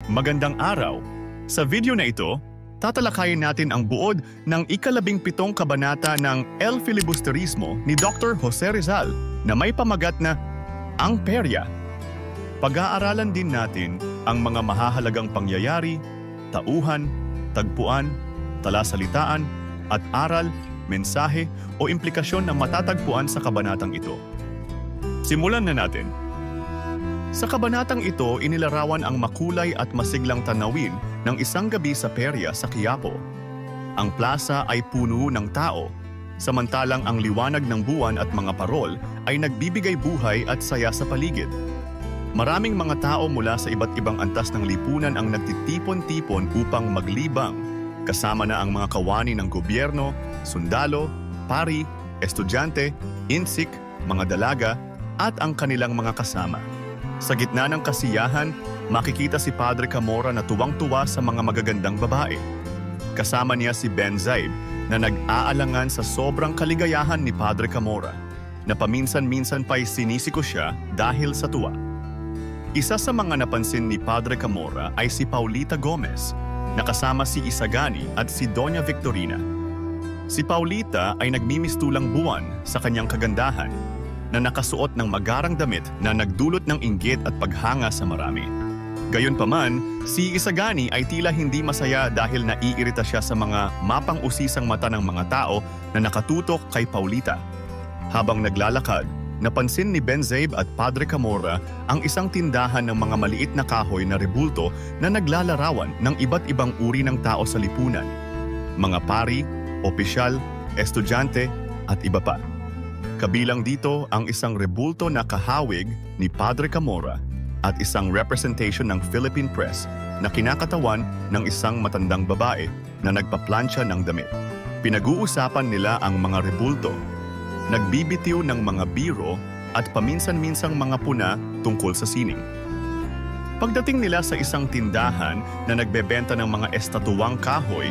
Magandang araw! Sa video na ito, tatalakayin natin ang buod ng ika-17 kabanata ng El Filibusterismo ni Dr. Jose Rizal na may pamagat na Ang Perya. Pag-aaralan din natin ang mga mahahalagang pangyayari, tauhan, tagpuan, talasalitaan, at aral, mensahe o implikasyon na matatagpuan sa kabanatang ito. Simulan na natin. Sa kabanatang ito, inilarawan ang makulay at masiglang tanawin ng isang gabi sa Perya sa Quiapo. Ang plaza ay puno ng tao, samantalang ang liwanag ng buwan at mga parol ay nagbibigay buhay at saya sa paligid. Maraming mga tao mula sa iba't ibang antas ng lipunan ang nagtitipon-tipon upang maglibang, kasama na ang mga kawani ng gobyerno, sundalo, pari, estudyante, insik, mga dalaga, at ang kanilang mga kasama. Sa gitna ng kasiyahan, makikita si Padre Camorra na tuwang-tuwa sa mga magagandang babae. Kasama niya si Ben Zaib na nag-aalangan sa sobrang kaligayahan ni Padre Camorra, na paminsan-minsan pa'y sinisiko siya dahil sa tuwa. Isa sa mga napansin ni Padre Camorra ay si Paulita Gomez, na kasama si Isagani at si Doña Victorina. Si Paulita ay nagmimistulang buwan sa kanyang kagandahan, na nakasuot ng magarang damit na nagdulot ng inggit at paghanga sa marami. Gayunpaman, si Isagani ay tila hindi masaya dahil naiirita siya sa mga mapang-usisang mata ng mga tao na nakatutok kay Paulita. Habang naglalakad, napansin ni Ben Zaib at Padre Camorra ang isang tindahan ng mga maliit na kahoy na rebulto na naglalarawan ng iba't ibang uri ng tao sa lipunan. Mga pari, opisyal, estudyante, at iba pa. Kabilang dito ang isang rebulto na kahawig ni Padre Camorra at isang representation ng Philippine Press na kinakatawan ng isang matandang babae na nagpaplansya ng damit. Pinag-uusapan nila ang mga rebulto, nagbibitiw ng mga biro at paminsan-minsang mga puna tungkol sa sining. Pagdating nila sa isang tindahan na nagbebenta ng mga estatuwang kahoy,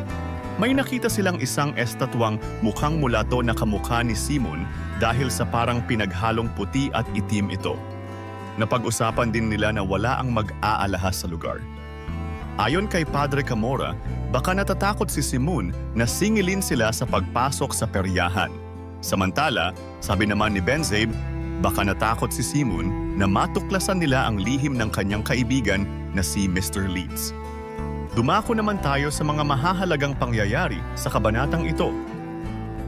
may nakita silang isang estatwang mukhang mulato na kamukha ni Simon dahil sa parang pinaghalong puti at itim ito. Napag-usapan din nila na wala ang mag-aalahas sa lugar. Ayon kay Padre Camorra, baka natatakot si Simon na singilin sila sa pagpasok sa peryahan. Samantala, sabi naman ni Ben Zaib, baka natakot si Simon na matuklasan nila ang lihim ng kanyang kaibigan na si Mr. Leeds. Dumako naman tayo sa mga mahahalagang pangyayari sa kabanatang ito.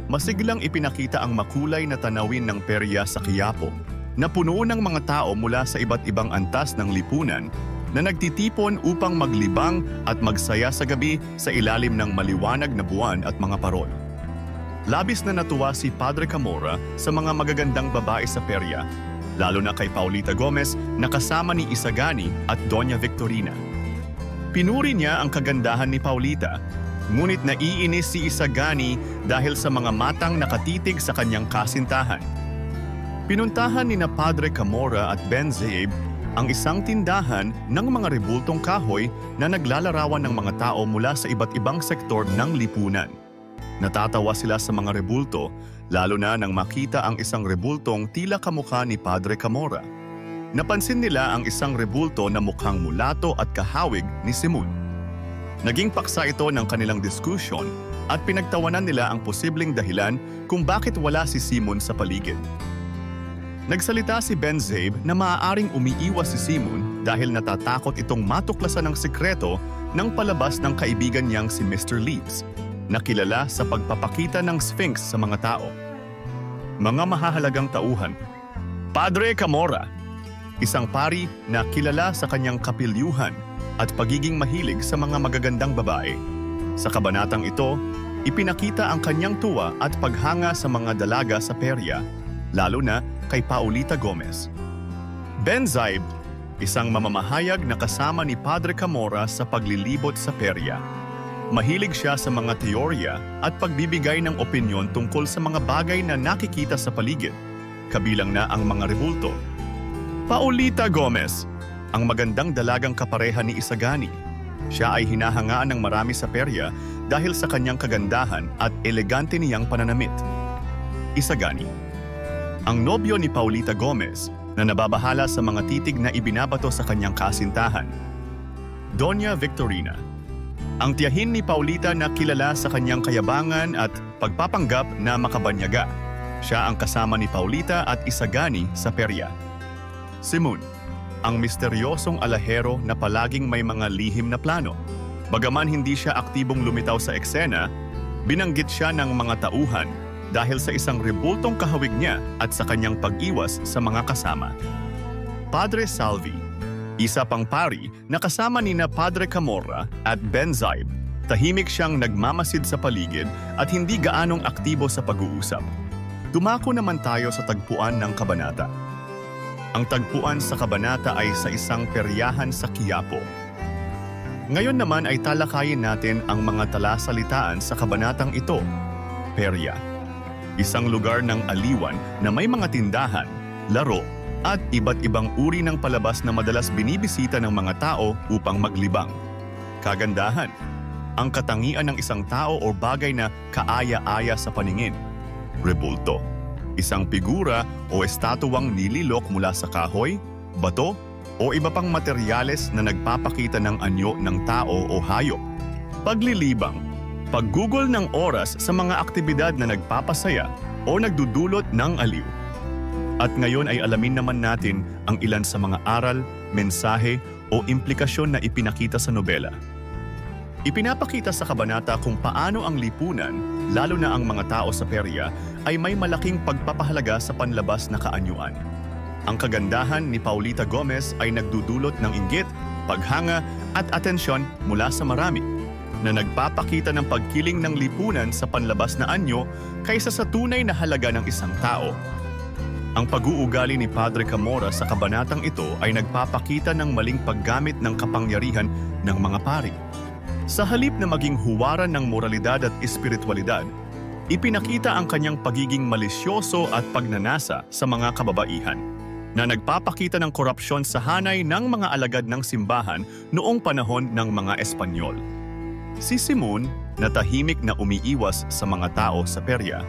Masiglang ipinakita ang makulay na tanawin ng perya sa Quiapo, na puno ng mga tao mula sa iba't ibang antas ng lipunan na nagtitipon upang maglibang at magsaya sa gabi sa ilalim ng maliwanag na buwan at mga parol. Labis na natuwa si Padre Camorra sa mga magagandang babae sa perya, lalo na kay Paulita Gomez na kasama ni Isagani at Doña Victorina. Pinuri niya ang kagandahan ni Paulita, ngunit naiinis si Isagani dahil sa mga matang nakatitig sa kanyang kasintahan. Pinuntahan ni na Padre Camorra at Ben Zaib ang isang tindahan ng mga rebultong kahoy na naglalarawan ng mga tao mula sa iba't ibang sektor ng lipunan. Natatawa sila sa mga rebulto, lalo na nang makita ang isang rebultong tila kamukha ni Padre Camorra. Napansin nila ang isang rebulto na mukhang mulato at kahawig ni Simon. Naging paksa ito ng kanilang diskusyon at pinagtawanan nila ang posibleng dahilan kung bakit wala si Simon sa paligid. Nagsalita si Ben Zaib na maaaring umiiwas si Simon dahil natatakot itong matuklasan ng sikreto ng palabas ng kaibigan niyang si Mr. Leeds, na kilala sa pagpapakita ng Sphinx sa mga tao. Mga mahahalagang tauhan. Padre Camorra, isang pari na kilala sa kanyang kapilyuhan at pagiging mahilig sa mga magagandang babae. Sa kabanatang ito, ipinakita ang kanyang tuwa at paghanga sa mga dalaga sa perya, lalo na kay Paulita Gomez. Ben Zaib, isang mamamahayag na kasama ni Padre Camorra sa paglilibot sa perya. Mahilig siya sa mga teorya at pagbibigay ng opinyon tungkol sa mga bagay na nakikita sa paligid, kabilang na ang mga rebulto. Paulita Gomez, ang magandang dalagang kapareha ni Isagani. Siya ay hinahangaan ng marami sa perya dahil sa kanyang kagandahan at elegante niyang pananamit. Isagani, ang nobyo ni Paulita Gomez na nababahala sa mga titig na ibinabato sa kanyang kasintahan. Doña Victorina. Ang tiyahin ni Paulita na kilala sa kanyang kayabangan at pagpapanggap na makabanyaga. Siya ang kasama ni Paulita at isagani sa perya. Simon, ang misteryosong alahero na palaging may mga lihim na plano. Bagaman hindi siya aktibong lumitaw sa eksena, binanggit siya ng mga tauhan dahil sa isang rebultong kahawig niya at sa kanyang pag-iwas sa mga kasama. Padre Salvi, isa pang pari na kasama nina Padre Camorra at Ben Zaib. Tahimik siyang nagmamasid sa paligid at hindi gaanong aktibo sa pag-uusap. Dumako naman tayo sa tagpuan ng kabanata. Ang tagpuan sa kabanata ay sa isang peryahan sa Quiapo. Ngayon naman ay talakayin natin ang mga talasalitaan sa kabanatang ito. Perya, isang lugar ng aliwan na may mga tindahan, laro, at iba't ibang uri ng palabas na madalas binibisita ng mga tao upang maglibang. Kagandahan, ang katangian ng isang tao o bagay na kaaya-aya sa paningin. Rebulto, isang figura o estatuwang nililok mula sa kahoy, bato, o iba pang materyales na nagpapakita ng anyo ng tao o hayop. Paglilibang, paggugol ng oras sa mga aktibidad na nagpapasaya o nagdudulot ng aliw. At ngayon ay alamin naman natin ang ilan sa mga aral, mensahe o implikasyon na ipinakita sa nobela. Ipinapakita sa kabanata kung paano ang lipunan, lalo na ang mga tao sa perya, ay may malaking pagpapahalaga sa panlabas na kaanyuan. Ang kagandahan ni Paulita Gomez ay nagdudulot ng inggit, paghanga at atensyon mula sa marami, na nagpapakita ng pagkiling ng lipunan sa panlabas na anyo kaysa sa tunay na halaga ng isang tao. Ang pag-uugali ni Padre Camorra sa kabanatang ito ay nagpapakita ng maling paggamit ng kapangyarihan ng mga pari. Sa halip na maging huwaran ng moralidad at espiritualidad, ipinakita ang kanyang pagiging malisyoso at pagnanasa sa mga kababaihan, na nagpapakita ng korupsyon sa hanay ng mga alagad ng simbahan noong panahon ng mga Espanyol. Si Simon, na tahimik na umiiwas sa mga tao sa perya,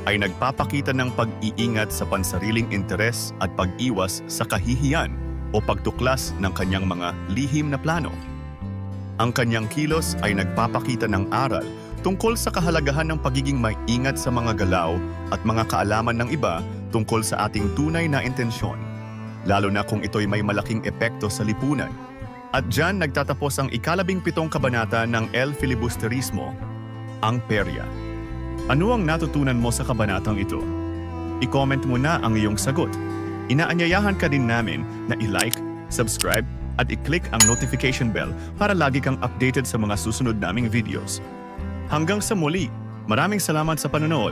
ay nagpapakita ng pag-iingat sa pansariling interes at pag-iwas sa kahihiyan o pagtuklas ng kanyang mga lihim na plano. Ang kanyang kilos ay nagpapakita ng aral tungkol sa kahalagahan ng pagiging maingat sa mga galaw at mga kaalaman ng iba tungkol sa ating tunay na intensyon, lalo na kung ito'y may malaking epekto sa lipunan. At diyan nagtatapos ang 17 kabanata ng El Filibusterismo, ang perya. Ano ang natutunan mo sa kabanatang ito? I-comment mo na ang iyong sagot. Inaanyayahan ka din namin na i-like, subscribe, at i-click ang notification bell para lagi kang updated sa mga susunod naming videos. Hanggang sa muli, maraming salamat sa panonood.